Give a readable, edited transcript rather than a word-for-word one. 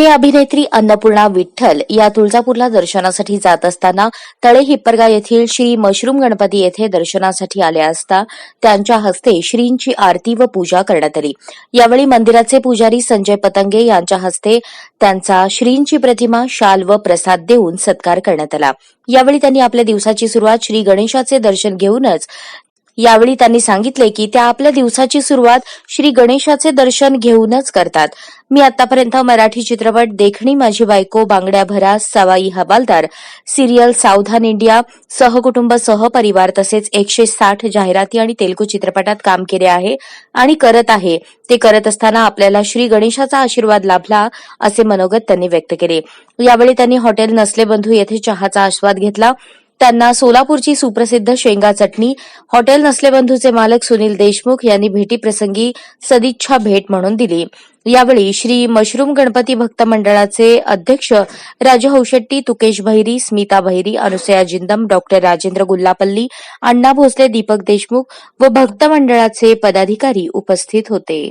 सिने अभिनेत्री अन्नपूर्णा विठ्ठल या तुळजापूरला दर्शनासाठी जात असताना तळे हिप्परगा येथील श्री मशरूम गणपती येथे दर्शनासाठी आल्या असता त्यांच्या हस्ते श्रींची आरती व पूजा करण्यात आली। यावेळी मंदिराचे पुजारी संजय पतंगे यांच्या हस्ते त्यांचा श्रींची प्रतिमा, शाल व प्रसाद देऊन सत्कार करण्यात आला। यावेळी त्यांनी आपल्या दिवसाची सुरुवात श्री गणेशाचे दर्शन घेऊनच यावेळी त्यांनी सांगितले की त्या आपल्या दिवसाची सुरुवात श्री गणेशाचे दर्शन घेऊनच करतात। मी आतापर्यंत मराठी चित्रपट देखणी माझी बायको, बांगड्या भरास, सवाई हवालदार, सिरियल सावधान इंडिया, सहकुटुंब सहपरिवार तसेच 160 जाहिराती आणि तेलुगू चित्रपटात काम केले आहे आणि करत आहे। ते करत असताना आपल्याला श्री गणेशाचा आशीर्वाद लाभला असे मनोगत त्यांनी व्यक्त केले। यावेळी त्यांनी हॉटेल नसले बंधू येथे चहाचा आस्वाद घेतला। त्यांना सोलापूरची सुप्रसिद्ध शेंगा चटणी हॉटेल नसले बंधूचे मालक सुनील देशमुख यांनी भेटीप्रसंगी सदिच्छा भेट म्हणून दिली। यावेळी श्री मशरूम गणपती भक्त मंडळाचे अध्यक्ष राजू हौशेट्टी, तुकेश भैरी, स्मिता भैरी, अनुसया जिंदम, डॉक्टर राजेंद्र गुल्लापल्ली, अण्णा भोसले, दीपक देशमुख व भक्त मंडळाचे पदाधिकारी उपस्थित होते।